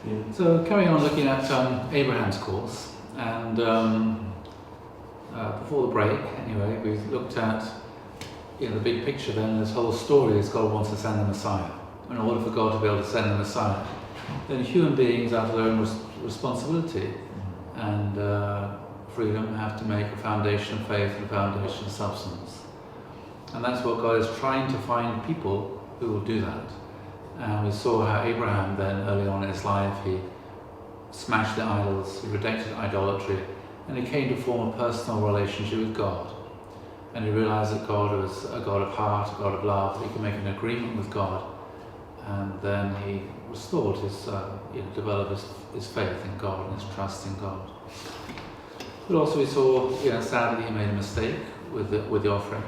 Yeah. So carrying on looking at Abraham's course, and before the break, anyway, we looked at the big picture. Then this whole story is God wants to send the Messiah. In order for God to be able to send the Messiah, then human beings, out of their own responsibility and freedom, have to make a foundation of faith and a foundation of substance. And that's what God is trying to find people who will do that. And we saw how Abraham then, early on in his life, he smashed the idols, he rejected idolatry, and he came to form a personal relationship with God. And he realized that God was a God of heart, a God of love, that he could make an agreement with God. And then he restored his, developed his faith in God and his trust in God. But also we saw, sadly he made a mistake with the offering,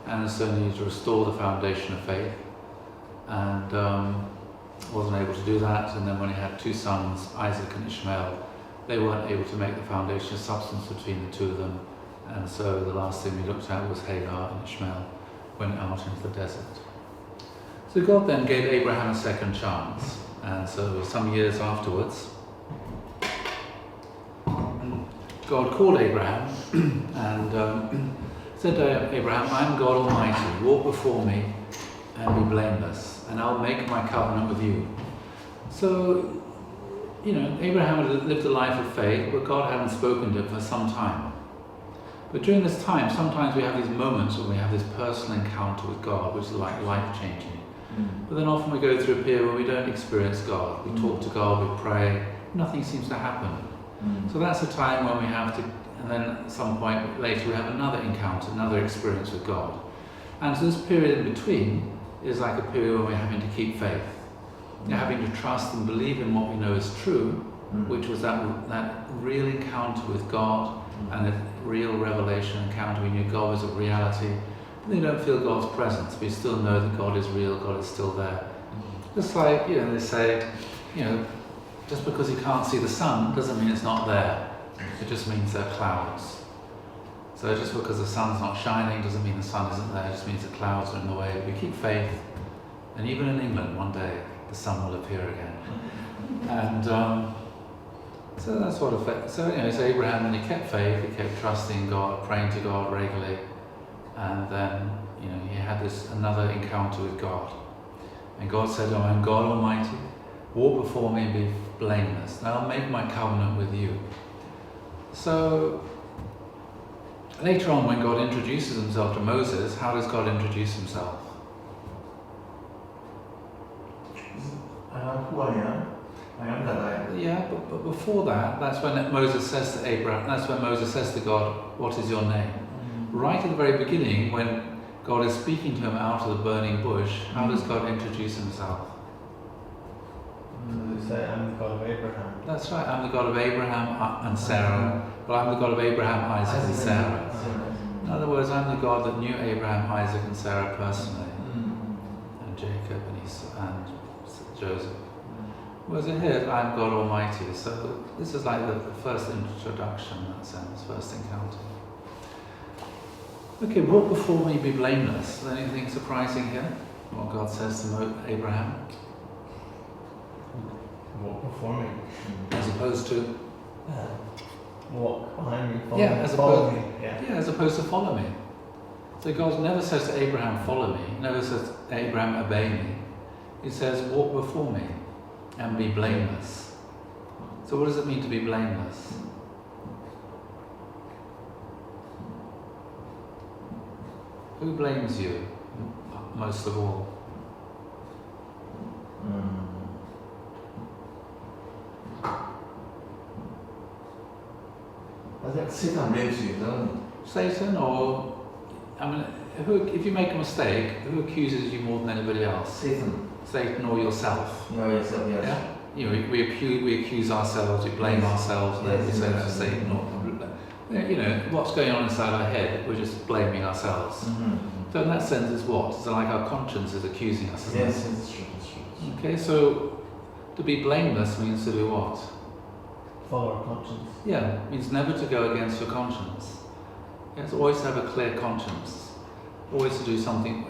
and so needed to restore the foundation of faith. And wasn't able to do that, and then when he had two sons, Isaac and Ishmael, they weren't able to make the foundation of substance between the two of them, and so the last thing we looked at was Hagar and Ishmael went out into the desert. So God then gave Abraham a second chance, and so some years afterwards, God called Abraham and said to Abraham, "I am God Almighty, walk before me and be blameless, and I'll make my covenant with you." So, Abraham had lived a life of faith, but God hadn't spoken to him for some time. But during this time, sometimes we have these moments when we have this personal encounter with God, which is like life-changing. But then often we go through a period where we don't experience God. We talk to God, we pray, nothing seems to happen. So that's a time when we have to, and then at some point later we have another encounter, another experience with God. And so this period in between is like a period when we're having to keep faith. You're having to trust and believe in what we know is true, which was that real encounter with God and a real revelation encounter. We knew God was a reality. But you don't feel God's presence, but you still know that God is real, God is still there. Just like, they say, just because you can't see the sun doesn't mean it's not there. It just means there are clouds. So just because the sun's not shining doesn't mean the sun isn't there, it just means the clouds are in the way. We keep faith, and even in England one day the sun will appear again. And so that's what effect. So Abraham, and he kept faith, he kept trusting God, praying to God regularly, and then he had this another encounter with God. And God said, "I am God Almighty, walk before me and be blameless, and I'll make my covenant with you." So later on, when God introduces himself to Moses, how does God introduce himself? I am who I am. I am that I am. Yeah, but before that, that's when Moses says to Abraham, that's when Moses says to God, "What is your name?" Right at the very beginning, when God is speaking to him out of the burning bush, how does God introduce himself? You say, "I'm the God of Abraham." That's right, I'm the God of Abraham and Sarah. Well, I'm the God of Abraham, Isaac and Sarah. In other words, I'm the God that knew Abraham, Isaac and Sarah personally, and Jacob and Joseph. Whereas here, I'm God Almighty. So this is like the first introduction in that sense, first encounter. Okay, walk before me, be blameless. Is there anything surprising here? What God says to Abraham? Walk before me. As opposed to? Walk behind me, follow me. As opposed to follow me. So God never says to Abraham, follow me. He never says to Abraham, obey me. He says, walk before me and be blameless. So what does it mean to be blameless? Who blames you most of all? I think Satan blames you, doesn't he? Satan, or if you make a mistake, who accuses you more than anybody else? Satan or yourself? No, yourself, yes. Yeah? We accuse ourselves, we blame ourselves, and then we say that's Satan. Or, what's going on inside our head, we're just blaming ourselves. So in that sense, it's what? It's like our conscience is accusing us, isn't it? Yes, it's true. Okay, so to be blameless means to do what? Follow our conscience. Yeah, it means never to go against your conscience. Yes, always have a clear conscience. Always to do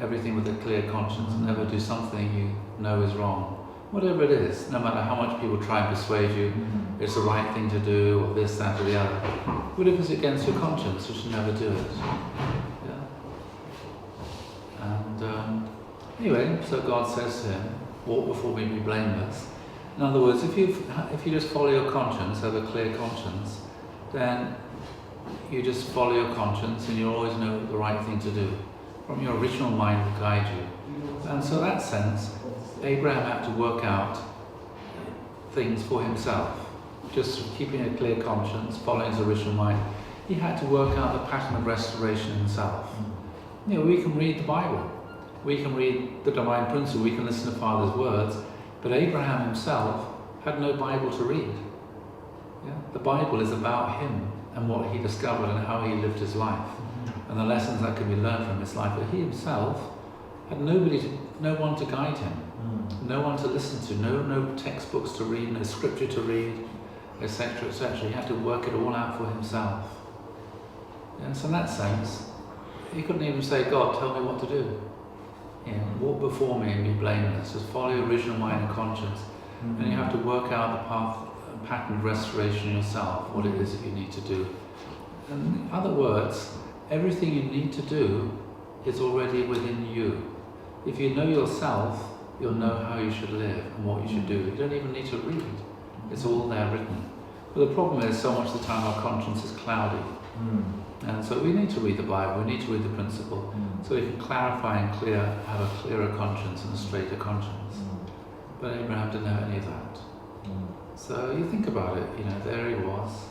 everything with a clear conscience, and never do something you know is wrong, whatever it is, no matter how much people try and persuade you it's the right thing to do, or this, that, or the other. What if it's against your conscience? You should never do it. Yeah. And anyway, so God says to him, walk before me, be blameless. In other words, if you just follow your conscience, have a clear conscience, then you just follow your conscience and you always know the right thing to do. From your original mind will guide you. And so in that sense, Abraham had to work out things for himself. Just keeping a clear conscience, following his original mind, he had to work out the pattern of restoration himself. You know, we can read the Bible, we can read the divine principle, we can listen to Father's words, but Abraham himself had no Bible to read. Yeah? The Bible is about him and what he discovered and how he lived his life, and the lessons that can be learned from his life. But he himself had no one to guide him, no one to listen to, no textbooks to read, no scripture to read, etc., etc. He had to work it all out for himself. And so in that sense, he couldn't even say, God, tell me what to do. You know, walk before me and be blameless. Just follow your original mind and conscience. And you have to work out the pattern of restoration yourself, what it is that you need to do. And in other words, everything you need to do is already within you. If you know yourself, you'll know how you should live and what you should do. You don't even need to read. It's all there written. But the problem is, so much of the time our conscience is cloudy. And so we need to read the Bible, we need to read the principle, so we can clarify and have a clearer conscience and a straighter conscience. But Abraham didn't have any of that. So you think about it, you know, there he was,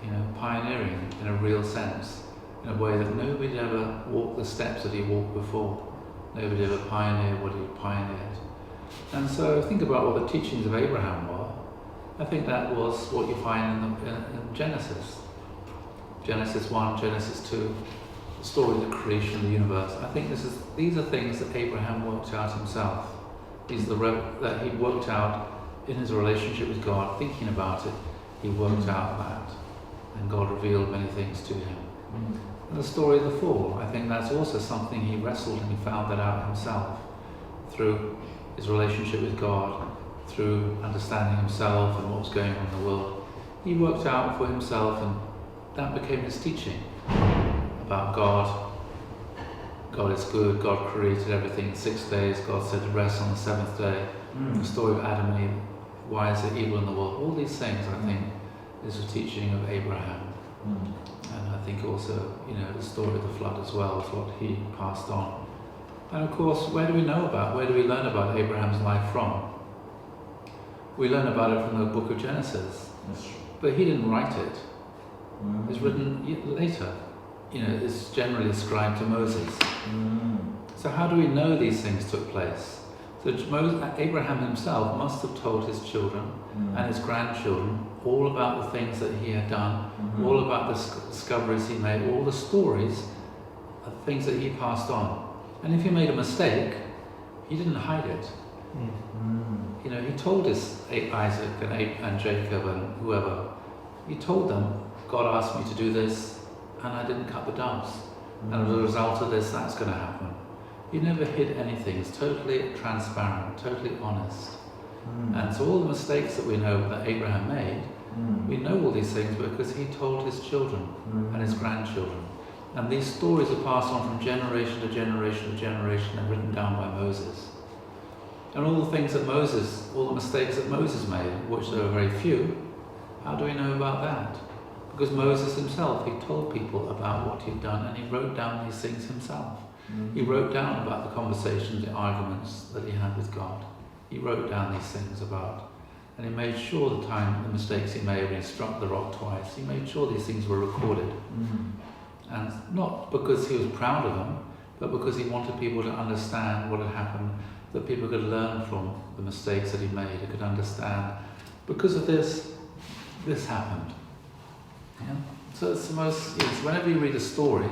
you know, pioneering in a real sense, in a way that nobody ever walked the steps that he walked before. Nobody ever pioneered what he pioneered. And so think about what the teachings of Abraham were. I think that was what you find in Genesis. Genesis 1, Genesis 2, the story of the creation of the universe. I think these are things that Abraham worked out himself. These are that he worked out in his relationship with God, thinking about it. He worked out that, and God revealed many things to him. And the story of the fall, I think that's also something he wrestled and he found that out himself through his relationship with God, through understanding himself and what was going on in the world. He worked out for himself, and that became his teaching about God. God is good, God created everything in 6 days, God said to rest on the seventh day. The story of Adam and Eve, why is there evil in the world? All these things, I think, is the teaching of Abraham. And I think also, you know, the story of the flood as well is what he passed on. And of course, where do we learn about Abraham's life from? We learn about it from the book of Genesis. But he didn't write it. It's written later. You know, it's generally ascribed to Moses. So how do we know these things took place? So Abraham himself must have told his children and his grandchildren all about the things that he had done, all about the discoveries he made, all the stories of things that he passed on. And if he made a mistake, he didn't hide it. You know, he told Isaac and Jacob and whoever, he told them, God asked me to do this, and I didn't cut the doves. And as a result of this, that's going to happen. He never hid anything. It's totally transparent, totally honest. And so all the mistakes that we know that Abraham made, we know all these things because he told his children and his grandchildren. And these stories are passed on from generation to generation to generation and written down by Moses. And all the things that all the mistakes that Moses made, which there are very few, how do we know about that? Because Moses himself, he told people about what he'd done, and he wrote down these things himself. He wrote down about the conversations, the arguments that he had with God. He wrote down these things about, and he made sure the mistakes he made when he struck the rock twice, he made sure these things were recorded. And not because he was proud of them, but because he wanted people to understand what had happened, that people could learn from the mistakes that he made, they could understand. Because of this happened. Yeah? So it's the most, whenever you read a story,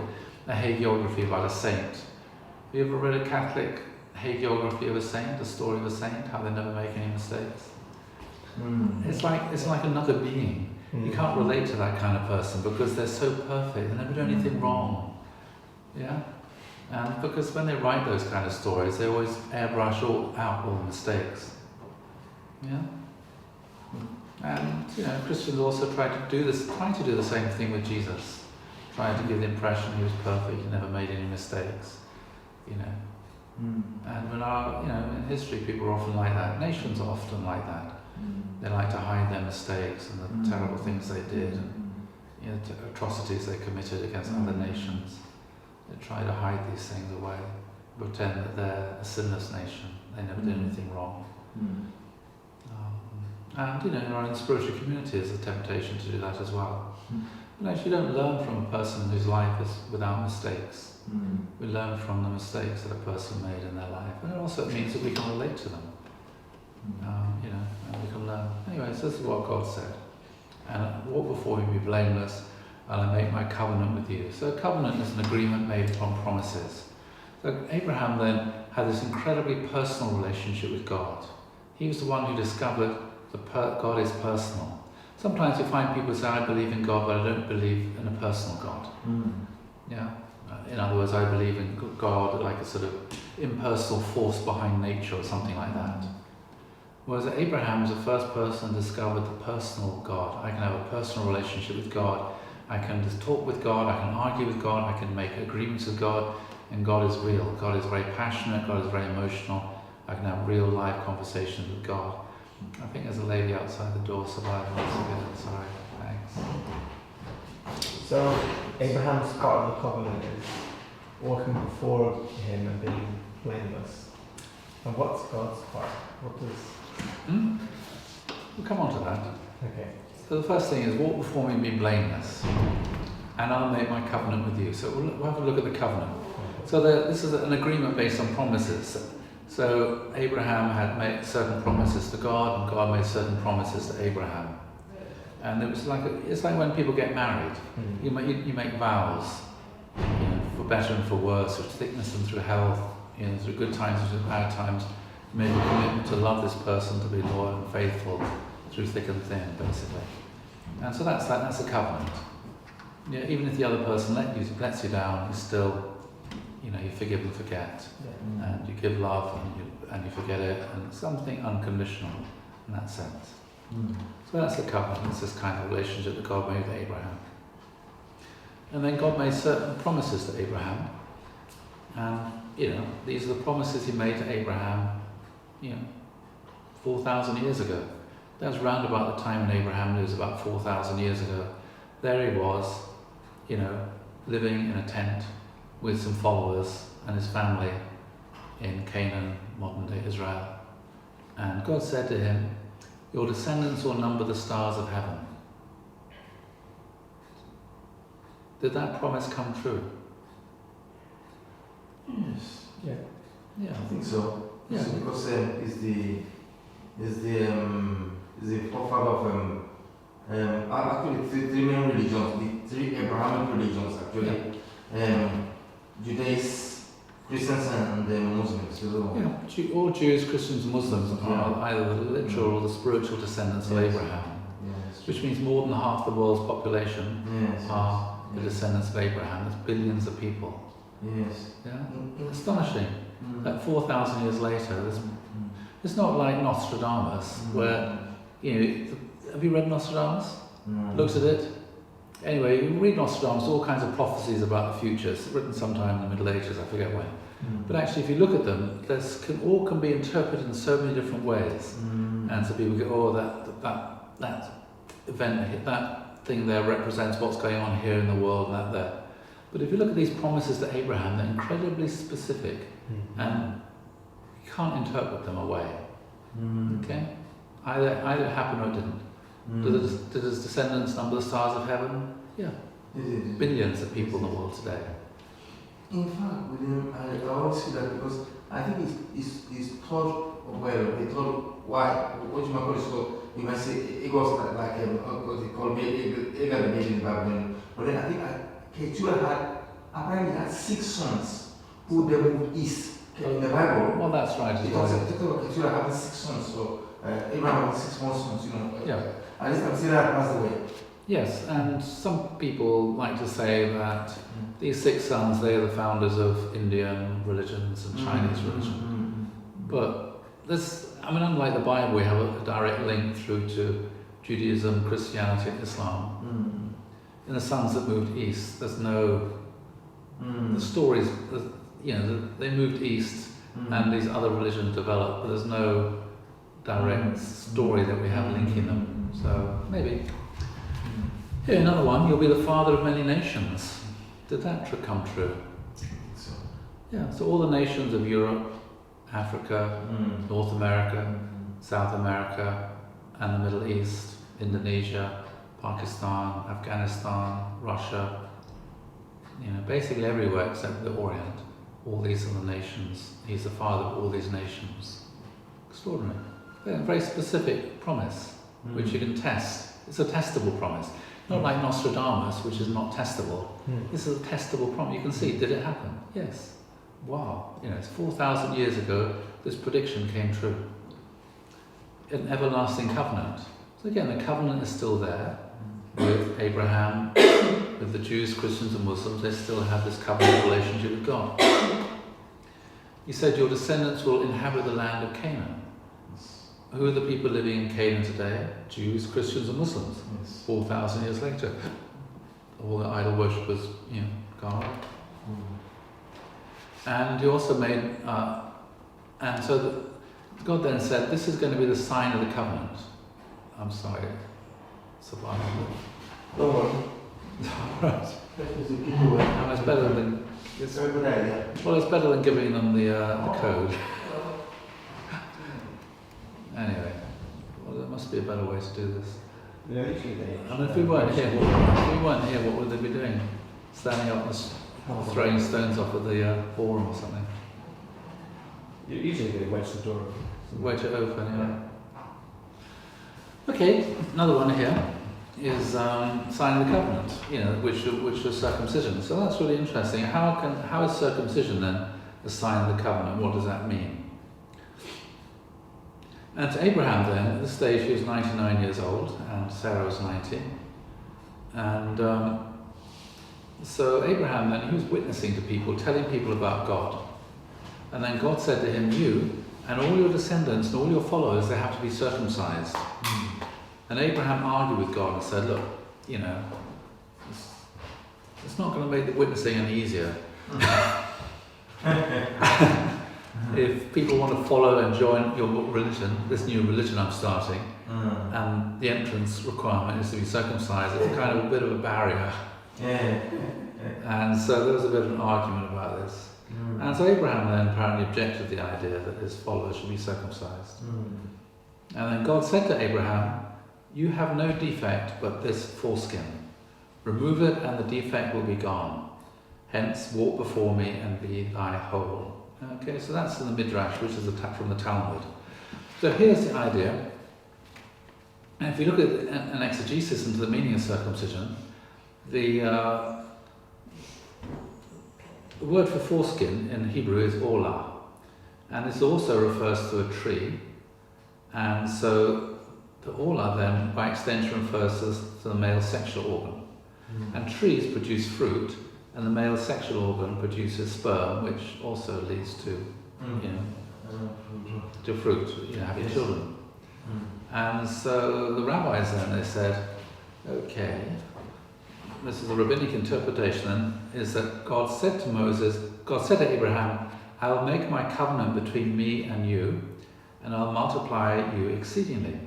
a hagiography about a saint, have you ever read a Catholic hagiography of a saint, a story of a saint, how they never make any mistakes? It's like another being. You can't relate to that kind of person because they're so perfect, they never do anything wrong. Yeah? And because when they write those kind of stories, they always airbrush out all the mistakes. Yeah. And Christians also try to do the same thing with Jesus. Try to give the impression he was perfect, he never made any mistakes. And when in history people are often like that. Nations are often like that. They like to hide their mistakes and the terrible things they did and atrocities they committed against other nations. They try to hide these things away, pretend that they're a sinless nation. They never did anything wrong. And in our own spiritual community is a temptation to do that as well. But actually, you don't learn from a person whose life is without mistakes. We learn from the mistakes that a person made in their life, and it also means that we can relate to them. And we can learn. Anyways, this is what God said. And walk before me, be blameless, and I make my covenant with you. So a covenant is an agreement made upon promises. So Abraham then had this incredibly personal relationship with God. He was the one who discovered God is personal. Sometimes you find people say, I believe in God, but I don't believe in a personal God. Yeah. In other words, I believe in God like a sort of impersonal force behind nature or something like that. Whereas Abraham was the first person who discovered the personal God. I can have a personal relationship with God. I can just talk with God. I can argue with God. I can make agreements with God. And God is real. God is very passionate. God is very emotional. I can have real life conversations with God. I think there's a lady outside the door. Survival. Sorry. Thanks. So Abraham's part of the covenant is walking before him and being blameless. And what's God's part? What does... We'll come on to that. Okay. So the first thing is walk before me and be blameless, and I'll make my covenant with you. So we'll have a look at the covenant. So this is an agreement based on promises. So Abraham had made certain promises to God, and God made certain promises to Abraham. And it's like when people get married. You make vows, for better and for worse, through sickness and through health, through good times and through bad times. You make a commitment to love this person, to be loyal and faithful through thick and thin, basically. And so that's a covenant. Even if the other person lets you down, you still, you forgive and forget, and you give love and you forget it, and something unconditional in that sense. So that's the covenant. It's this kind of relationship that God made with Abraham. And then God made certain promises to Abraham. And, these are the promises he made to Abraham, 4,000 years ago. That was round about the time when Abraham lived, about 4,000 years ago. There he was, living in a tent with some followers and his family in Canaan, modern-day Israel. And God said to him, your descendants will number the stars of heaven. Did that promise come true? Yes. Yeah. I think so. Yeah. So because is the forefather of actually three main religions, the three Abrahamic religions actually, Judaism, Christians and the Muslims. So All Jews, Christians, and Muslims are either the literal or the spiritual descendants of Abraham, which means more than half the world's population are the descendants of Abraham. There's billions of people. Yes. Yeah. Astonishing. That 4,000 years later, it's not like Nostradamus, where have you read Nostradamus? Looks at it. Anyway, you read Nostradamus, all kinds of prophecies about the future. It's written sometime in the Middle Ages, I forget when. But actually, if you look at them, all can be interpreted in so many different ways. And so people go, that event, that thing there represents what's going on here in the world and that there. But if you look at these promises to Abraham, they're incredibly specific, and you can't interpret them away. Okay? Either it happened or it didn't. Did his descendants number the stars of heaven? Yeah. Billions of people in the world today. In fact, with him, I always see that because I think it's taught why, what you might call it, so you might say it was like what they call Agar the baby in Babylon. But then I think Keturah apparently had 6 sons who they moved east in the Bible. Well, that's right as well. Keturah having 6 sons, so Abraham had 6 more sons, Yeah. At least I'm saying that passed away. Yes, and some people like to say that these 6 sons, they are the founders of Indian religions and Chinese religion. But unlike the Bible, we have a direct link through to Judaism, Christianity, and Islam. In the sons that moved east, there's no the stories. They moved east, and these other religions developed, but there's no direct story that we have linking them. So maybe. Here, another one. You'll be the father of many nations. Did that come true? So, Yeah. So all the nations of Europe, Africa, North America, South America, and the Middle East, Indonesia, Pakistan, Afghanistan, Russia, basically everywhere except the Orient. All these are the nations. He's the father of all these nations. Extraordinary. A very specific promise, which you can test. It's a testable promise. Not like Nostradamus, which is not testable. This is a testable promise. You can see, did it happen? Yes. Wow. It's 4,000 years ago, this prediction came true. An everlasting covenant. So again, the covenant is still there with Abraham, with the Jews, Christians and Muslims. They still have this covenant relationship with God. He said, your descendants will inhabit the land of Canaan. Who are the people living in Canaan today? Jews, Christians and Muslims. 4,000 years later. All the idol worshippers, gone. And he also made, and so God then said, this is going to be the sign of the covenant. I'm sorry, survival. don't worry. Right. And it's better than, It's a good idea. well, it's better than giving them the code. Anyway, well, there must be a better way to do this. If we weren't here, what would they be doing? Standing up and throwing stones off at the forum or something? Usually they wedge the door. Wedge it open, yeah. Okay, another one here is sign of the covenant, which was circumcision. So that's really interesting. How is circumcision then a sign of the covenant? What does that mean? And to Abraham then, at this stage he was 99 years old and Sarah was 90. And so Abraham then, he was witnessing to people, telling people about God. And then God said to him, you and all your descendants and all your followers, they have to be circumcised. And Abraham argued with God and said, look, it's not going to make the witnessing any easier. If people want to follow and join your religion, this new religion I'm starting, and the entrance requirement is to be circumcised, it's kind of a bit of a barrier. And so there was a bit of an argument about this. And so Abraham then apparently objected to the idea that his followers should be circumcised. And then God said to Abraham, you have no defect but this foreskin. Remove it and the defect will be gone. Hence walk before me and be thy whole. Okay, so that's in the Midrash, which is from the Talmud. So here's the idea. And if you look at an exegesis into the meaning of circumcision, the word for foreskin in Hebrew is olah. And this also refers to a tree. And so the olah then, by extension, refers to the male sexual organ. And trees produce fruit, and the male sexual organ produces sperm, which also leads to, to fruit, having children. And so the rabbis then, they said, okay, this is the rabbinic interpretation then, is that God said to Abraham, I will make my covenant between me and you, and I'll multiply you exceedingly.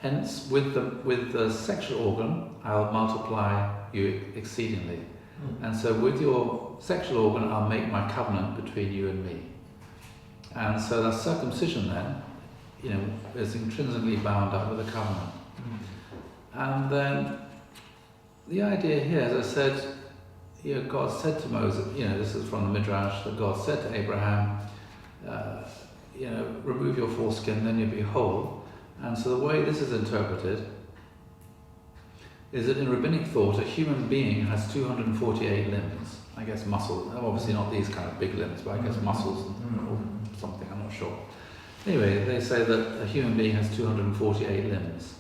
Hence, with the sexual organ, I'll multiply you exceedingly. And so with your sexual organ, I'll make my covenant between you and me. And so the circumcision then, is intrinsically bound up with the covenant. And then the idea here, as I said, God said to Moses, this is from the Midrash, that God said to Abraham, remove your foreskin, then you'll be whole. And so the way this is interpreted is that in rabbinic thought, a human being has 248 limbs. I guess muscles, obviously not these kind of big limbs, but I guess muscles or something, I'm not sure. Anyway, they say that a human being has 248 limbs.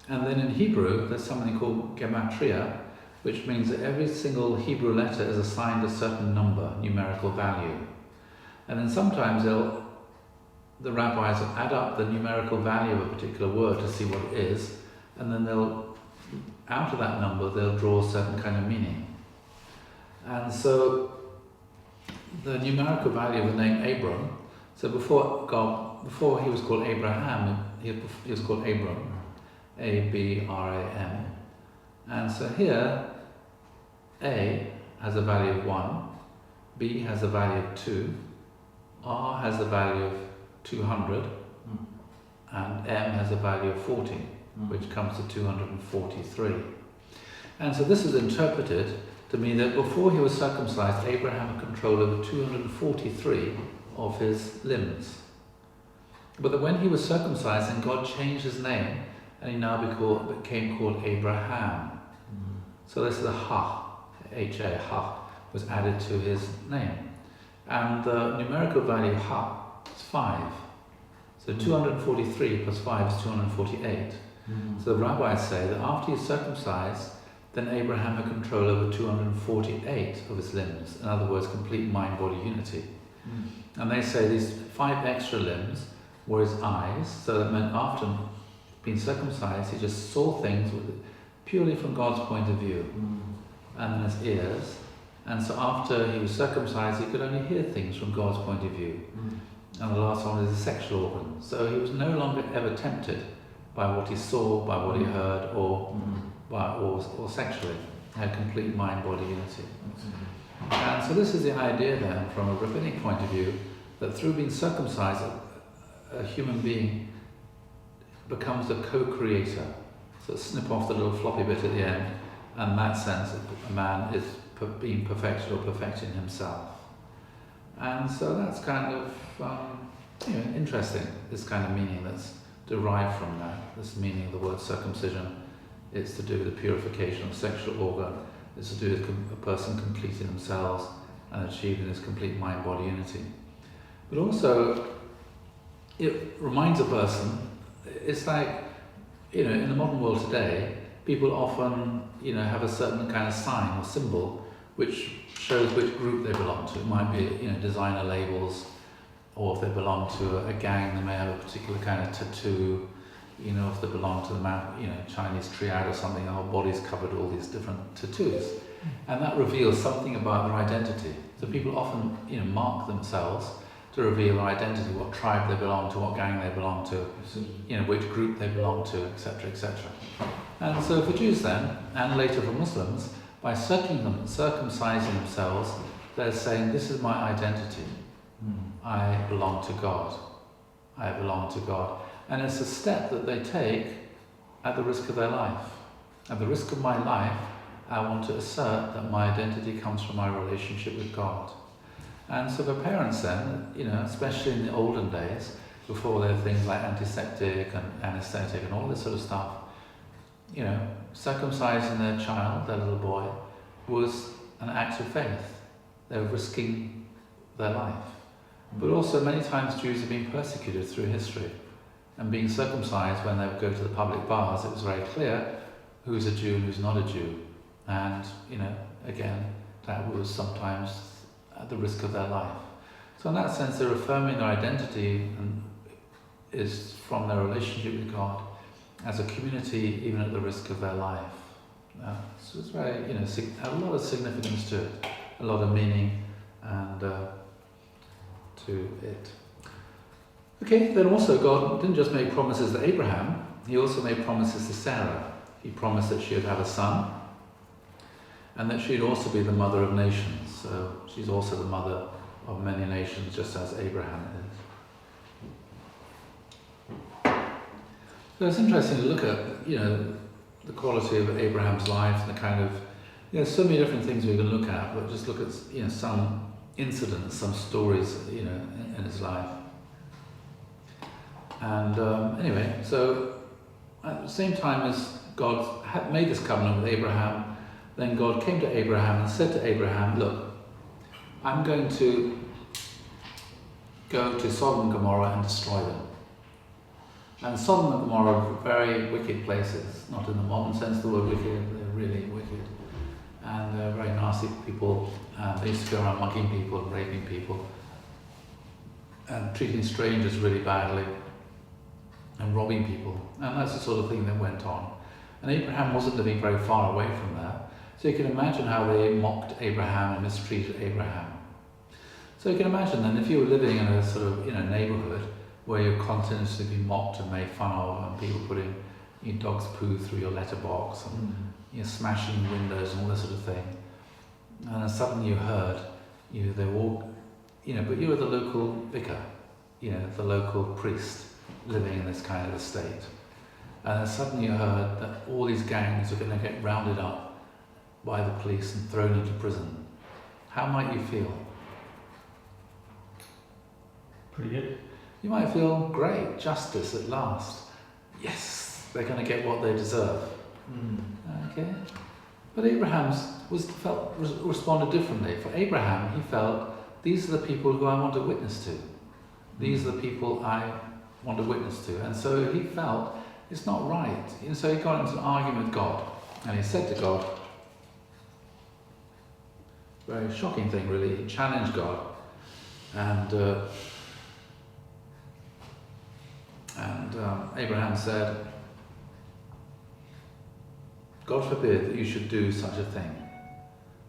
And then in Hebrew, there's something called gematria, which means that every single Hebrew letter is assigned a certain number, numerical value. And then sometimes they'll the rabbis will add up the numerical value of a particular word to see what it is, and then out of that number, they'll draw a certain kind of meaning. And so, the numerical value of the name Abram, so before he was called Abraham, he was called Abram, A-B-R-A-M. And so here, A has a value of 1, B has a value of 2, R has a value of 200, and M has a value of 40, which comes to 243. And so this is interpreted to mean that before he was circumcised, Abraham had control over 243 of his limbs. But that when he was circumcised, then God changed his name, and he now became called Abraham. So this is a Ha, H-A, Ha, was added to his name. And the numerical value Ha is 5. So 243 plus 5 is 248. So the rabbis say that after he's circumcised, then Abraham had control over 248 of his limbs. In other words, complete mind-body unity. And they say these 5 extra limbs were his eyes, so that meant after being circumcised, he just saw things purely from God's point of view. And then his ears. And so after he was circumcised, he could only hear things from God's point of view. And the last one is the sexual organ. So he was no longer ever tempted by what he saw, by what he heard, or sexually. He had complete mind-body unity. And so this is the idea then, from a rabbinic point of view, that through being circumcised, a human being becomes a co-creator. So snip off the little floppy bit at the end, and in that sense, a man is being perfected or perfecting himself. And so that's kind of interesting, this kind of meaning that's derived from that. This meaning of the word circumcision is to do with the purification of sexual organ, it's to do with a person completing themselves and achieving this complete mind-body unity. But also, it reminds a person, it's like, in the modern world today, people often, have a certain kind of sign or symbol which shows which group they belong to. It might be, designer labels, or if they belong to a gang, they may have a particular kind of tattoo. If they belong to the Chinese triad or something, their whole body's covered with all these different tattoos. And that reveals something about their identity. So people often, mark themselves to reveal their identity, what tribe they belong to, what gang they belong to, which group they belong to, etc., etc. And so for Jews then, and later for Muslims, by circumcising themselves, they're saying, this is my identity. I belong to God. I belong to God. And it's a step that they take at the risk of their life. At the risk of my life, I want to assert that my identity comes from my relationship with God. And so for parents then, especially in the olden days, before there were things like antiseptic and anesthetic and all this sort of stuff, circumcising their child, their little boy, was an act of faith. They were risking their life. But also many times Jews have been persecuted through history. And being circumcised, when they would go to the public bars, it was very clear who's a Jew and who's not a Jew. And, again, that was sometimes at the risk of their life. So in that sense, they're affirming their identity and is from their relationship with God as a community, even at the risk of their life. So it's very, a lot of significance to it, a lot of meaning and to it. Okay, then also God didn't just make promises to Abraham, he also made promises to Sarah. He promised that she would have a son and that she'd also be the mother of nations. So she's also the mother of many nations, just as Abraham is. So it's interesting to look at, the quality of Abraham's life and the kind of, so many different things we can look at, but just look at, some incidents, some stories, in his life. And anyway, so at the same time as God had made this covenant with Abraham, then God came to Abraham and said to Abraham, look, I'm going to go to Sodom and Gomorrah and destroy them. And Sodom and Gomorrah are very wicked places, not in the modern sense of the word wicked, they're really wicked. And they're very nasty people, and they used to go around mugging people and raping people. and treating strangers really badly and robbing people. And that's the sort of thing that went on. And Abraham wasn't living very far away from there. So you can imagine how they mocked Abraham and mistreated Abraham. So you can imagine then if you were living in a sort of neighbourhood where you're continuously being mocked and made fun of, and people putting your dog's poo through your letterbox and smashing windows and all this sort of thing, and then suddenly you heard they all, but you were the local vicar, the local priest living in this kind of estate, and then suddenly you heard that all these gangs are going to get rounded up by the police and thrown into prison. How might you feel? Pretty good. You might feel, great, justice at last. Yes, they're going to get what they deserve. Okay? But Abraham responded differently. For Abraham, he felt, these are the people who I want to witness to. These are the people I want to witness to. And so he felt, it's not right. And so he got into an argument with God. And he said to God, very shocking thing really, he challenged God. And Abraham said, God forbid that you should do such a thing,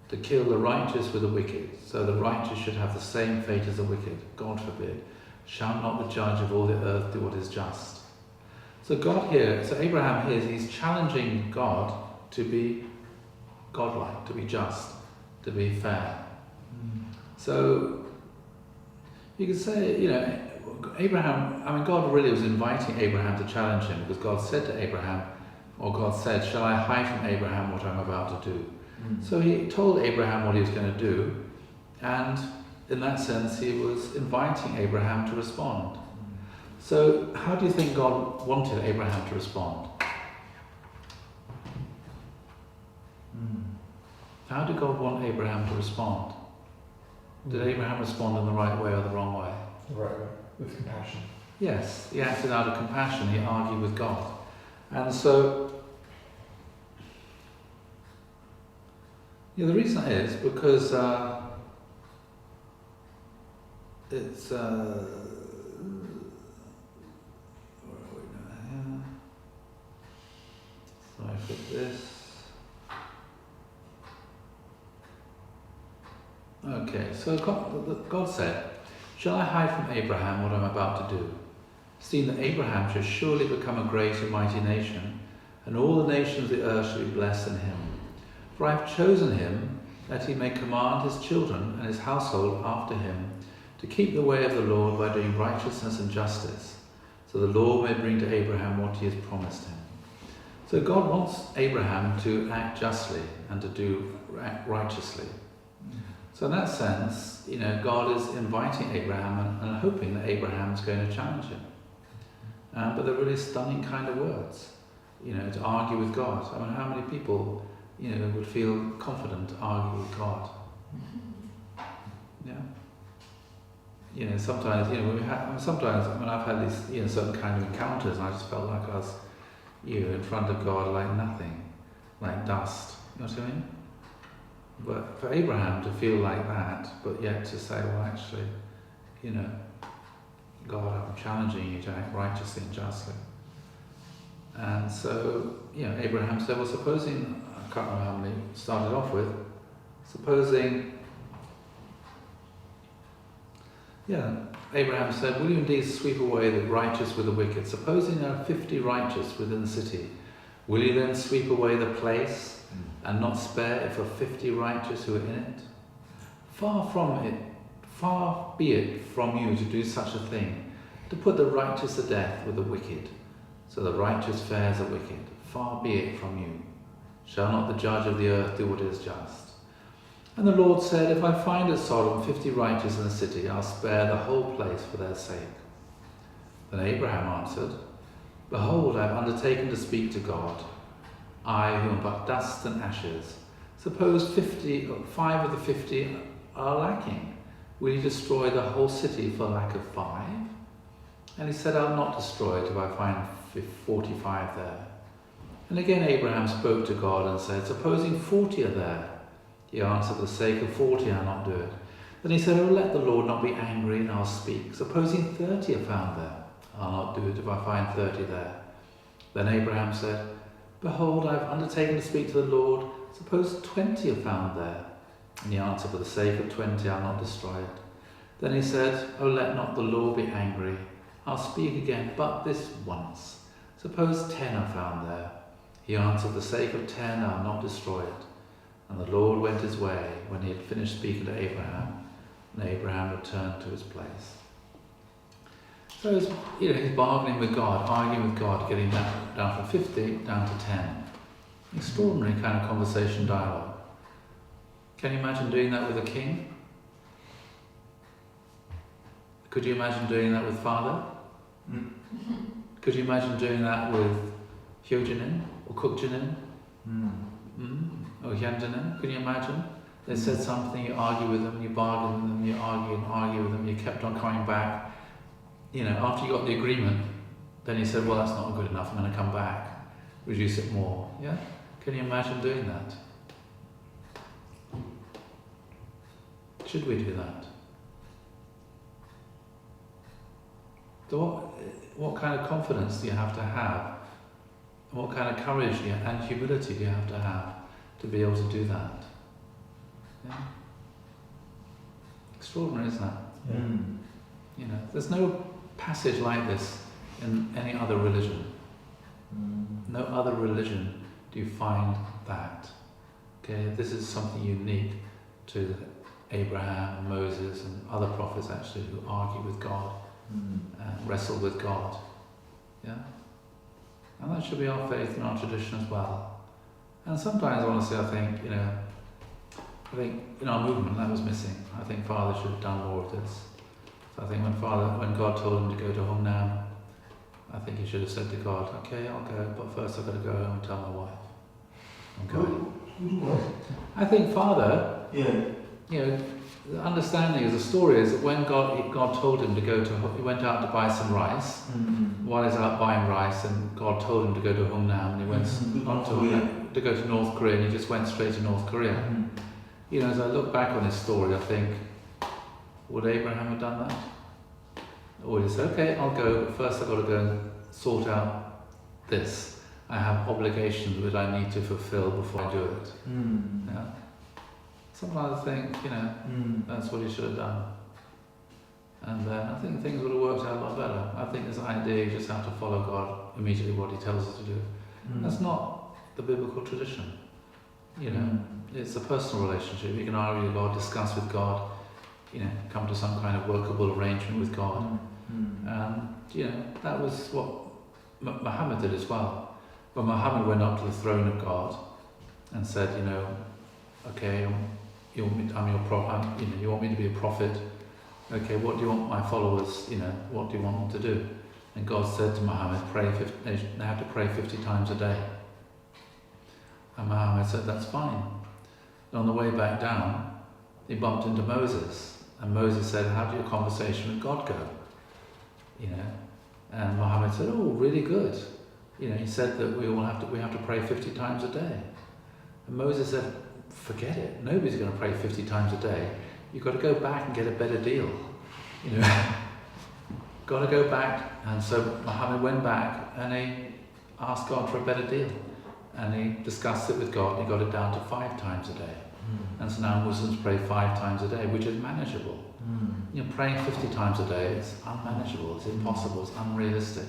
to kill the righteous with the wicked, so the righteous should have the same fate as the wicked. God forbid. Shall not the judge of all the earth do what is just? So Abraham here, he's challenging God to be godlike, to be just, to be fair. So you could say, God really was inviting Abraham to challenge him, because God said to Abraham, or God said, shall I hide from Abraham what I'm about to do? So he told Abraham what he was going to do, and in that sense he was inviting Abraham to respond. So how do you think God wanted Abraham to respond? How did God want Abraham to respond? Did Abraham respond in the right way or the wrong way? The right way, with compassion. Yes, he acted out of compassion, he argued with God. And so, the reason is because it's, where are we now? So I put this. Okay, so God said, shall I hide from Abraham what I'm about to do? Seeing that Abraham shall surely become a great and mighty nation, and all the nations of the earth shall be blessed in him. For I have chosen him, that he may command his children and his household after him, to keep the way of the Lord by doing righteousness and justice, so the Lord may bring to Abraham what he has promised him. So God wants Abraham to act justly and to act righteously. So in that sense, God is inviting Abraham and hoping that Abraham is going to challenge him. But they're really stunning kind of words, to argue with God. I mean, how many people, would feel confident to argue with God? Yeah. Sometimes, I've had these, certain kind of encounters, and I just felt like I was, in front of God like nothing, like dust. You know what I mean? But for Abraham to feel like that, but yet to say, well, actually, God, I'm challenging you to act righteously and justly. And so, Abraham said, well, supposing, I can't remember how many started off with, supposing, Abraham said, will you indeed sweep away the righteous with the wicked? Supposing there are 50 righteous within the city, will you then sweep away the place and not spare it for 50 righteous who are in it? Far be it from you to do such a thing, to put the righteous to death with the wicked, so the righteous fares the wicked. Far be it from you. Shall not the judge of the earth do what is just? And the Lord said, if I find at Sodom 50 righteous in the city, I'll spare the whole place for their sake. Then Abraham answered, behold, I have undertaken to speak to God, I who am but dust and ashes. Suppose 5 of the 50 are lacking. Will you destroy the whole city for lack of 5? And he said, I'll not destroy it if I find 45 there. And again Abraham spoke to God and said, supposing 40 are there? He answered, for the sake of 40 I'll not do it. Then he said, oh, let the Lord not be angry, and I'll speak. Supposing 30 are found there, I'll not do it if I find 30 there. Then Abraham said, behold, I have undertaken to speak to the Lord. Suppose 20 are found there. And he answered, for the sake of 20, I'll not destroy it. Then he said, oh, let not the Lord be angry. I'll speak again, but this once. Suppose 10 are found there. He answered, for the sake of 10, I'll not destroy it. And the Lord went his way when he had finished speaking to Abraham, and Abraham returned to his place. So he's bargaining with God, arguing with God, getting down from 50 down to 10. Extraordinary kind of conversation dialogue. Can you imagine doing that with a king? Could you imagine doing that with Father? Could you imagine doing that with Hyojinin or Kukjinin? Or Hyandinin? Can you imagine? They said something, you argue with them, you bargain with them, you argue with them, you kept on coming back. After you got the agreement, then you said, well, that's not good enough, I'm going to come back, reduce it more. Yeah? Can you imagine doing that? Should we do that? So what kind of confidence do you have to have? And what kind of courage and humility do you have to be able to do that? Yeah? Extraordinary, isn't it? There's no passage like this in any other religion. No other religion do you find that. Okay, this is something unique to Abraham and Moses and other prophets actually who argue with God and wrestle with God. Yeah? And that should be our faith and our tradition as well. And sometimes, honestly, I think in our movement that was missing. I think Father should have done more of this. So I think when God told him to go to Hongnam, I think he should have said to God, okay, I'll go, but first I've got to go home and tell my wife I'm going. I think Father, the understanding of the story is that when God told him to go he went out to buy some rice. While he's out buying rice, and God told him to go to Hongnam, and he went to go to North Korea, and he just went straight to North Korea. As I look back on his story, I think, would Abraham have done that? Or he said, okay, I'll go, but first I've got to go and sort out this. I have obligations that I need to fulfill before I do it. Yeah? Sometimes I think, that's what he should have done. And then I think things would have worked out a lot better. I think this idea you just have to follow God immediately what he tells us to do. That's not the biblical tradition. It's a personal relationship. You can argue with God, discuss with God, come to some kind of workable arrangement with God. That was what Muhammad did as well. When Muhammad went up to the throne of God and said, okay, I'm your prophet. You want me to be a prophet. Okay, what do you want my followers? What do you want them to do? And God said to Muhammad, they have to pray 50 times a day. And Muhammad said, that's fine. And on the way back down, he bumped into Moses, and Moses said, how did your conversation with God go? And Muhammad said, oh, really good. He said that we have to pray 50 times a day. And Moses said, forget it. Nobody's going to pray 50 times a day. You've got to go back and get a better deal. Got to go back. And so Muhammad went back and he asked God for a better deal. And he discussed it with God, and he got it down to 5 times a day. And so now Muslims pray 5 times a day, which is manageable. Praying 50 times a day is unmanageable, it's impossible, it's unrealistic.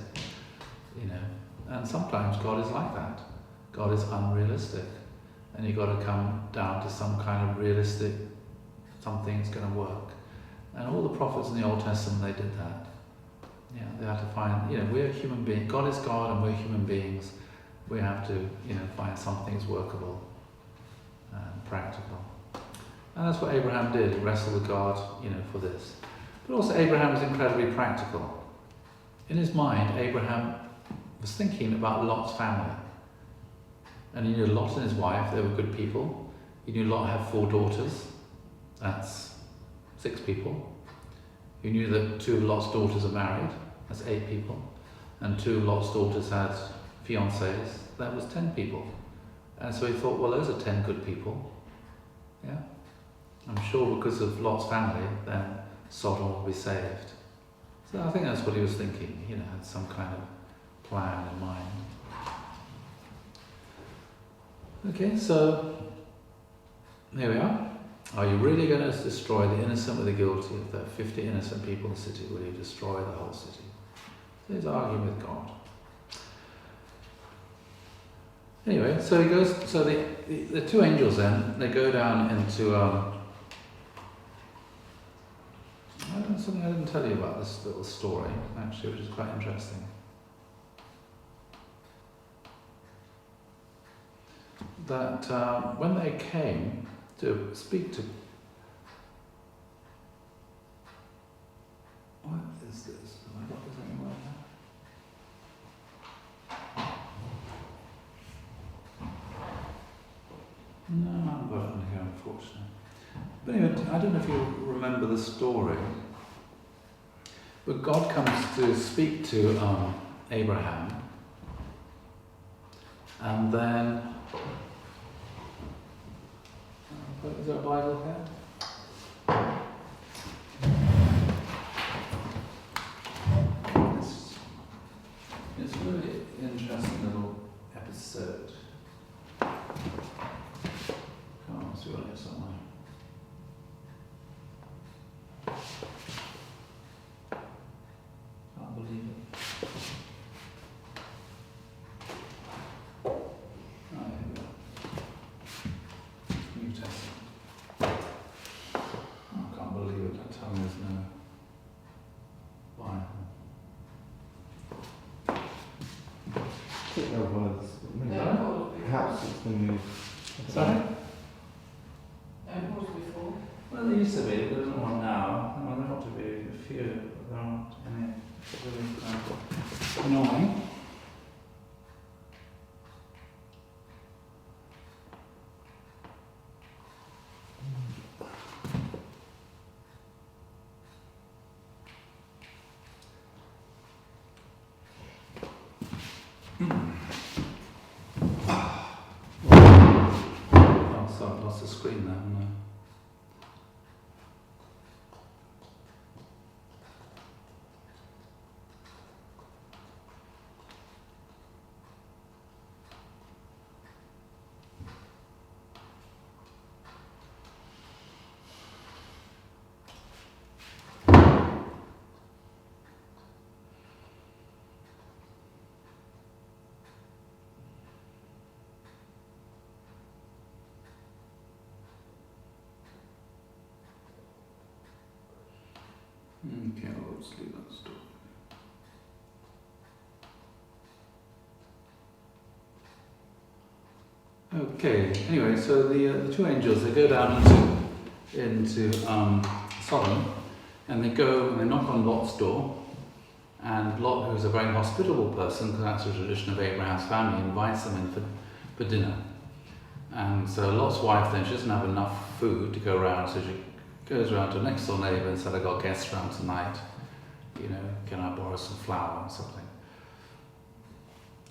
And sometimes God is like that. God is unrealistic. And you've got to come down to some kind of realistic, something's going to work. And all the prophets in the Old Testament, they did that. They had to find, we're human beings. God is God and we're human beings. We have to, find something that's workable and practical. And that's what Abraham did. He wrestled with God, for this. But also Abraham was incredibly practical. In his mind, Abraham was thinking about Lot's family. And he knew Lot and his wife, they were good people. He knew Lot had 4 daughters. That's 6 people. He knew that 2 of Lot's daughters are married. That's 8 people. And 2 of Lot's daughters had fiancés. That was 10 people. And so he thought, well, those are 10 good people. Yeah? I'm sure because of Lot's family, then Sodom will be saved. So I think that's what he was thinking, had some kind of plan in mind. Okay, so here we are. Are you really going to destroy the innocent with the guilty? If there are 50 innocent people in the city, will you destroy the whole city? So he's arguing with God. Anyway, so he goes. So the two angels then they go down into something I didn't tell you about this little story actually, which is quite interesting. That when they came to speak to, what is this? Have I got this anywhere now? No, I haven't got it in here, unfortunately. But anyway, I don't know if you remember the story, but God comes to speak to Abraham, and then is there a Bible here? It's a really interesting little episode. Can't see it somewhere. Can't believe it. Oh, here we go. New Testament. Oh, I can't believe it. Don't tell me there's no Bible. I think there was. There Perhaps it's been moved. Sorry? was before. Well, there used to be, but there's not one now. Well, there ought to be a few, but there aren't any. Really annoying. Oh, sorry, I lost the screen there, haven't I? Okay, let's leave that story. Okay, anyway, so the two angels, they go down into Sodom, and they go and they knock on Lot's door, and Lot, who's a very hospitable person, because that's the tradition of Abraham's family, invites them in for dinner. And so Lot's wife then, she doesn't have enough food to go around, so she goes around to a next door neighbour and said, "I've got guests around tonight, can I borrow some flour or something?"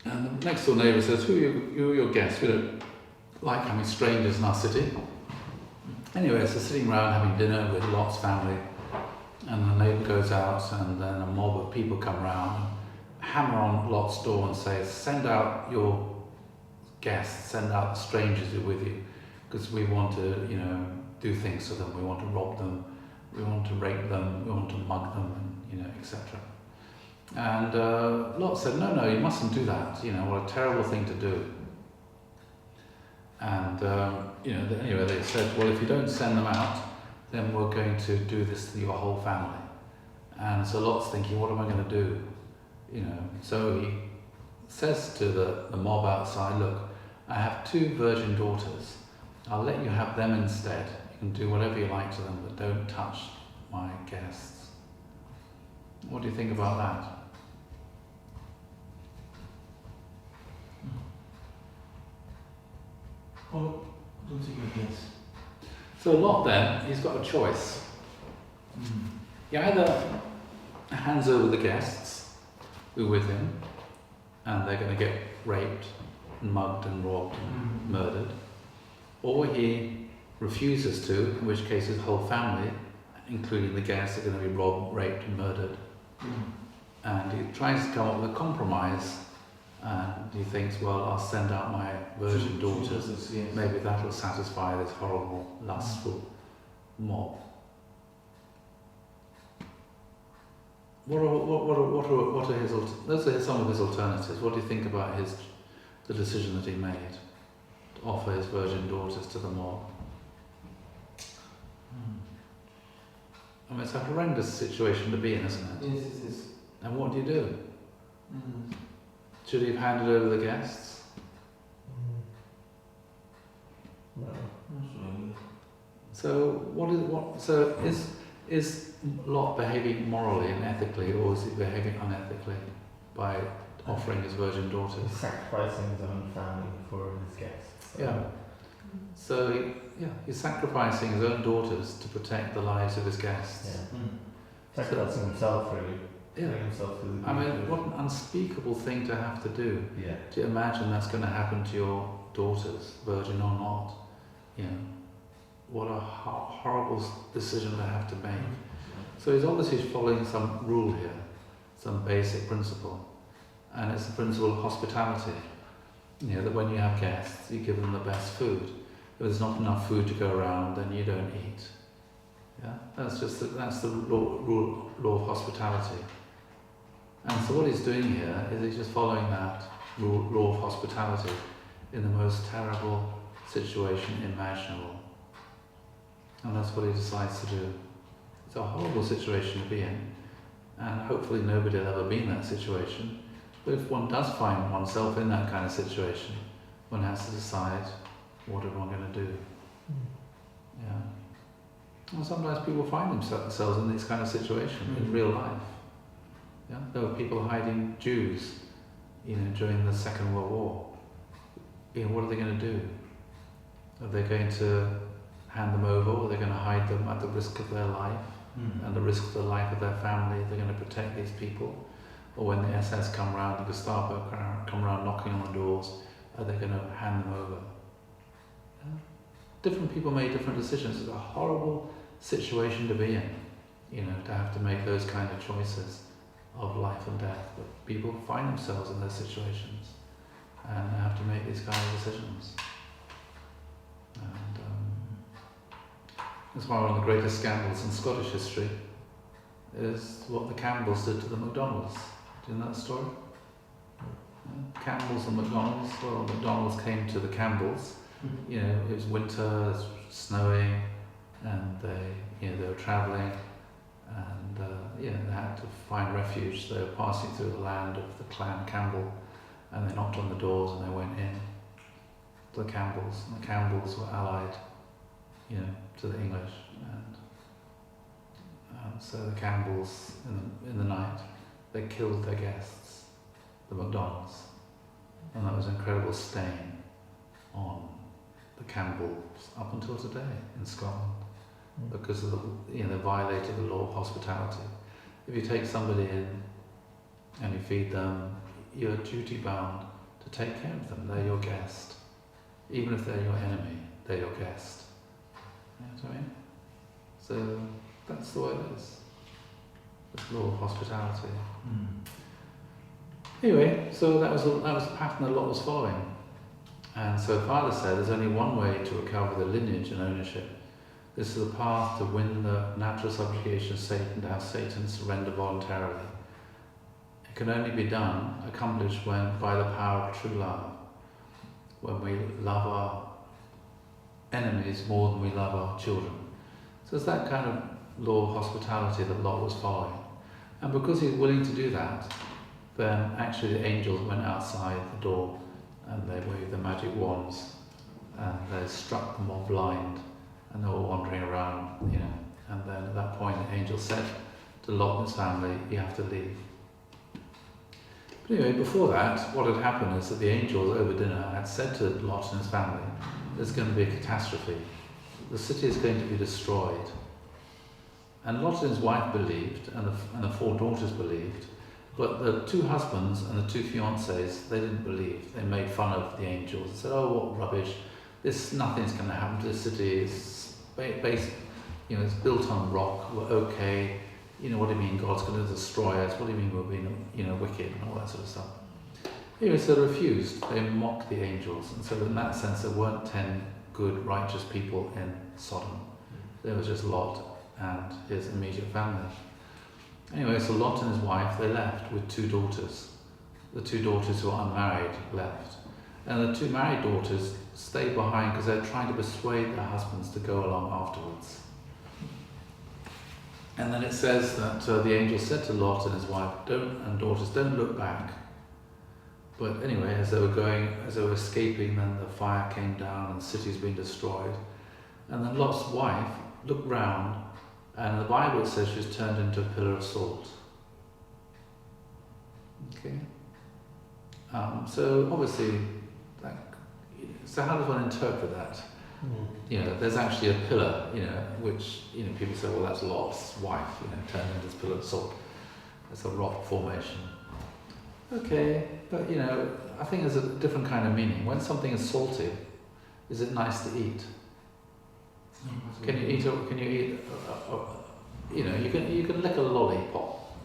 And the next door neighbour says, who are your guests? We don't like having strangers in our city. Anyway, so sitting around having dinner with Lot's family, and the neighbour goes out, and then a mob of people come around, hammer on Lot's door and say, "Send out your guests, send out the strangers who are with you, because we want to, do things to them, we want to rob them, we want to rape them, we want to mug them, and etc." And Lot said, no, you mustn't do that, what a terrible thing to do. And, anyway, they said, well, if you don't send them out, then we're going to do this to your whole family. And so Lot's thinking, what am I going to do? So he says to the mob outside, "Look, I have 2 virgin daughters. I'll let you have them instead. You can do whatever you like to them, but don't touch my guests." What do you think about that? Oh, don't take your guess. So Lot then, he's got a choice. He either hands over the guests who are with him, and they're going to get raped, and mugged and robbed and murdered, or he refuses to, in which case his whole family, including the guests, are going to be robbed, raped and murdered. And he tries to come up with a compromise, and he thinks, well, I'll send out my virgin daughters, Yes. maybe that'll satisfy this horrible, lustful mob. What are his, those are some of his alternatives. What do you think about the decision that he made to offer his virgin daughters to the mob? I mean, it's a horrendous situation to be in, isn't it? Yes, yes, yes. And what do you do? Should he have handed over the guests? No. So is Lot behaving morally and ethically, or is he behaving unethically by offering his virgin daughters? He's sacrificing his own family for his guests. So. Yeah. So he's sacrificing his own daughters to protect the lives of his guests. Yeah. Sacrificing himself, really. Yeah. Putting himself through the I mean, what an unspeakable thing to have to do. Yeah. To imagine that's going to happen to your daughters, virgin or not. You know, what a horrible decision to have to make. So he's obviously following some rule here, some basic principle, and it's the principle of hospitality. You know, that when you have guests, you give them the best food. If there's not enough food to go around, then you don't eat. Yeah, that's the law of hospitality. And so what he's doing here is he's just following that law of hospitality in the most terrible situation imaginable. And that's what he decides to do. It's a horrible situation to be in, and hopefully nobody will ever be in that situation. But if one does find oneself in that kind of situation, one has to decide, what am I going to do? Yeah. And sometimes people find themselves in these kind of situations in real life. Yeah, there were people hiding Jews, you know, during the Second World War. You know, what are they going to do? Are they going to hand them over, or are they going to hide them at the risk of their life and the risk of the life of their family? They're going to protect these people, or when the SS come round, the Gestapo come round knocking on the doors, are they going to hand them over? Yeah. Different people make different decisions. It's a horrible situation to be in, you know, to have to make those kind of choices of life and death. But people find themselves in those situations and they have to make these kind of decisions. And that's why one of the greatest scandals in Scottish history is what the Campbells did to the MacDonalds. Do you know that story? Yeah. Campbells and McDonald's. Well, McDonald's came to the Campbells. You know, it was winter, it was snowing, and they were travelling, and they had to find refuge. They were passing through the land of the Clan Campbell, and they knocked on the doors and they went in to the Campbells, and the Campbells were allied, you know, to the English, and so the Campbells in the night, they killed their guests, the MacDonalds, and that was an incredible stain on the Campbells up until today in Scotland, because of they violated the law of hospitality. If you take somebody in and you feed them, you're duty bound to take care of them. They're your guest, even if they're your enemy. They're your guest. You know what I mean? So that's the way it is. This law of hospitality. Anyway, so that was the pattern that Lot was following. And so Father said there's only one way to recover the lineage and ownership. This is the path to win the natural subjugation of Satan, to have Satan surrender voluntarily. It can only be accomplished by the power of true love, when we love our enemies more than we love our children. So it's that kind of law of hospitality that Lot was following. And because he's willing to do that, then actually the angels went outside the door and they waved their magic wands and they struck them all blind and they were wandering around, you know. And then at that point the angel said to Lot and his family, you have to leave. But anyway, before that, what had happened is that the angels over dinner had said to Lot and his family, there's going to be a catastrophe. The city is going to be destroyed. And Lot and his wife believed, and the 4 daughters believed, but the 2 husbands and the 2 fiancés, they didn't believe. They made fun of the angels and said, oh, what rubbish. nothing's going to happen to the city. It's based, it's built on rock. We're okay. What do you mean God's going to destroy us? What do you mean we're being, wicked and all that sort of stuff? Anyway, so they refused. They mocked the angels, and so in that sense, there weren't 10 good, righteous people in Sodom. There was just Lot and his immediate family. Anyway, so Lot and his wife, they left with 2 daughters. The 2 daughters who are unmarried left. And the 2 married daughters stayed behind because they're trying to persuade their husbands to go along afterwards. And then it says that the angel said to Lot and his wife and daughters, don't look back. But anyway, as they were escaping, then the fire came down and the city's been destroyed. And then Lot's wife looked round, and in the Bible it says she was turned into a pillar of salt. Okay? So obviously, so how does one interpret that? There's actually a pillar, which, people say, well, that's Lot's wife, turned into this pillar of salt. It's a rock formation. Okay, but, I think there's a different kind of meaning. When something is salty, is it nice to eat? Can you eat? You can lick a lollipop,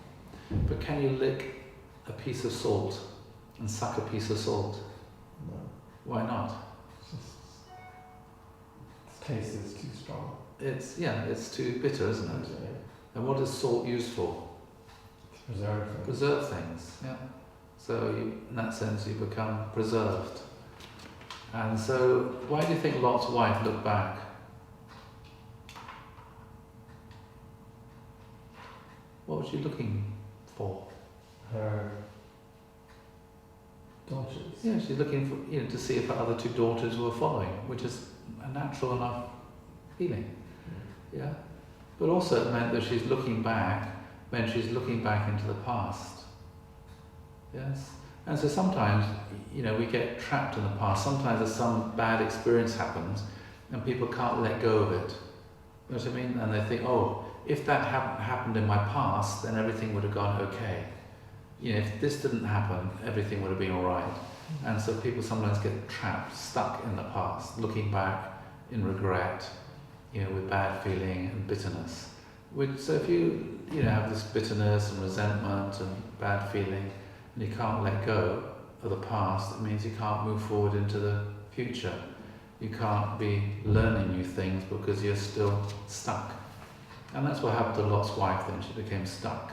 but can you lick a piece of salt and suck a piece of salt? No. Why not? Its taste is too strong. It's too bitter, isn't it? Yeah. And what is salt used for? To preserve things. Preserve things, yeah. So in that sense you become preserved. And so why do you think Lot's wife looked back? What was she looking for? Her daughters. Yeah, she's looking for, to see if her other 2 daughters were following, which is a natural enough feeling. Yeah. But also it meant that she's looking back into the past. Yes. And so sometimes, we get trapped in the past. Sometimes there's some bad experience happens and people can't let go of it. You know what I mean? And they think, oh, if that hadn't happened in my past, then everything would have gone okay. If this didn't happen, everything would have been all right. And so people sometimes get trapped, stuck in the past, looking back in regret, with bad feeling and bitterness. So if you, have this bitterness and resentment and bad feeling, and you can't let go of the past, it means you can't move forward into the future. You can't be learning new things because you're still stuck. And that's what happened to Lot's wife then. She became stuck.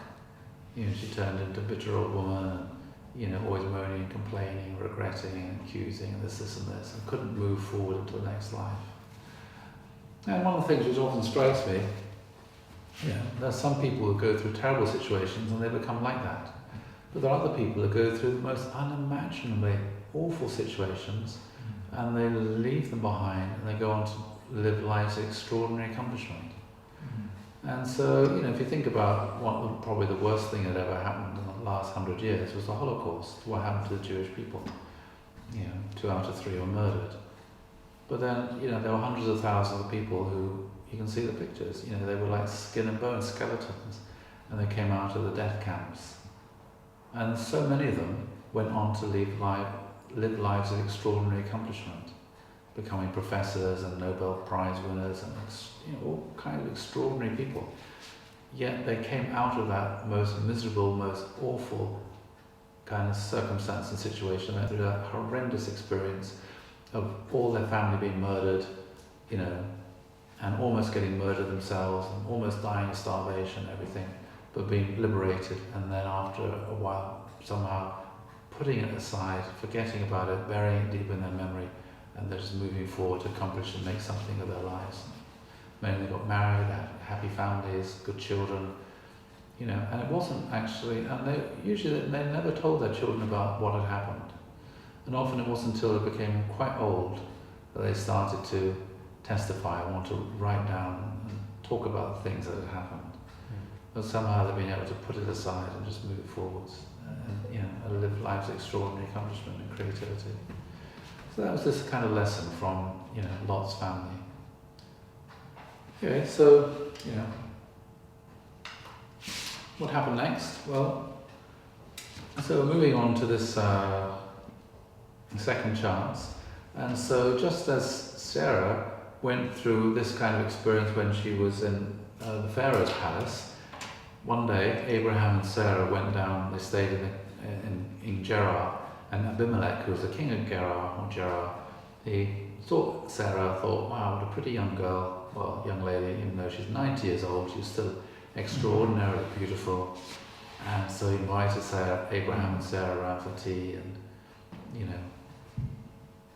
She turned into a bitter old woman and, always moaning and complaining, regretting and accusing and this and this, and couldn't move forward into the next life. And one of the things which often strikes me, there are some people who go through terrible situations and they become like that. But there are other people who go through the most unimaginably awful situations and they leave them behind and they go on to live lives of extraordinary accomplishment. And so, if you think about probably the worst thing that ever happened in the last 100 years was the Holocaust, what happened to the Jewish people. 2 out of 3 were murdered. But then, there were hundreds of thousands of people who, you can see the pictures, they were like skin and bone skeletons, and they came out of the death camps. And so many of them went on to live lives of extraordinary accomplishment, becoming professors and Nobel Prize winners and all kinds of extraordinary people. Yet they came out of that most miserable, most awful kind of circumstance and situation, through a horrendous experience of all their family being murdered, and almost getting murdered themselves, and almost dying of starvation and everything, but being liberated, and then after a while somehow putting it aside, forgetting about it, burying it deep in their memory, and they're just moving forward to accomplish and make something of their lives. Many got married, had happy families, good children, and it wasn't actually, and they never told their children about what had happened. And often it wasn't until they became quite old that they started to testify and want to write down and talk about the things that had happened. But somehow they've been able to put it aside and just move forwards and live lives of extraordinary accomplishment and creativity. So that was this kind of lesson from Lot's family. Okay, so what happened next? Well, so we're moving on to this second chance. And so just as Sarah went through this kind of experience when she was in the Pharaoh's palace, one day Abraham and Sarah went down, they stayed in Gerar, and Abimelech, who was the king of Gerar, Sarah thought, wow, what a pretty young girl, well, young lady, even though she's 90 years old, she's still extraordinarily beautiful. And so he invited Abraham and Sarah around for tea, and, you know,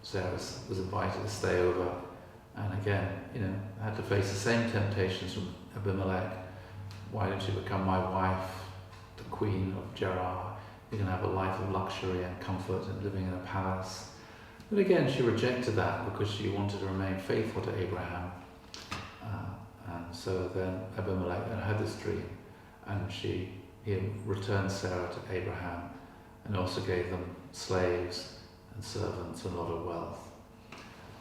Sarah was invited to stay over, and again, you know, had to face the same temptations from Abimelech. Why don't you become my wife, the queen of Gerar? You can have a life of luxury and comfort and living in a palace. But again, she rejected that because she wanted to remain faithful to Abraham. And so then Abimelech had this dream, and he returned Sarah to Abraham, and also gave them slaves and servants and a lot of wealth.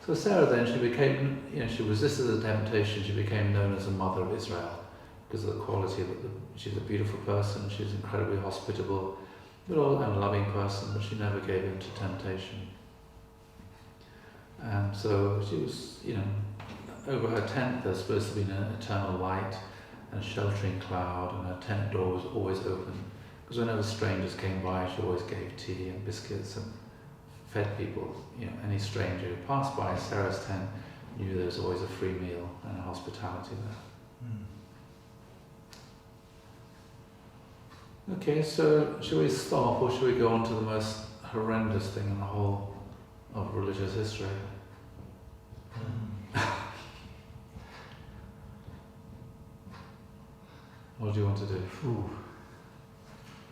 So Sarah then, she became, you know, she resisted the temptation. She became known as the mother of Israel because of the quality that she's a beautiful person. She's incredibly hospitable, and a loving person, but she never gave in to temptation. And so she was, you know, over her tent there's supposed to be an eternal light and a sheltering cloud, and her tent door was always open, because whenever strangers came by, she always gave tea and biscuits and fed people. You know, any stranger who passed by Sarah's tent knew there was always a free meal and a hospitality there. Okay, so shall we stop, or shall we go on to the most horrendous thing in the whole of religious history? What do you want to do?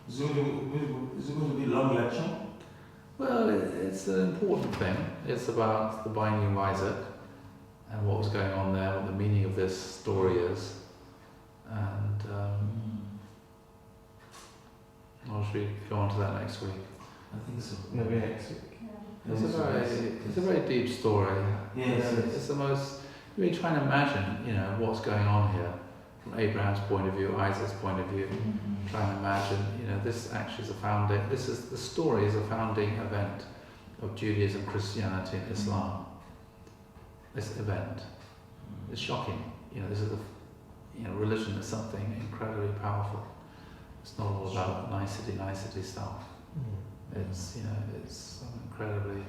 Is it going to be a long lecture? Well, it's an important thing. It's about the binding of Isaac and what was going on there, what the meaning of this story is. And or should we go on to that next week? I think so. Maybe next week. It's a very deep story. Yes. It's the most, really trying to imagine, you know, what's going on here from Abraham's point of view, Isaac's point of view. Trying to imagine, you know, this actually is the story is a founding event of Judaism, Christianity and Islam. This event is shocking. You know, this is religion is something incredibly powerful. It's not all about nicety stuff. It's, you know, it's some incredibly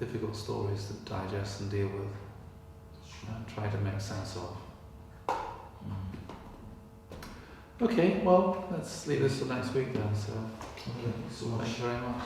difficult stories to digest and deal with and try to make sense of. Okay, well, let's leave this till next week then. So, Okay, thank you so much. thank you very much.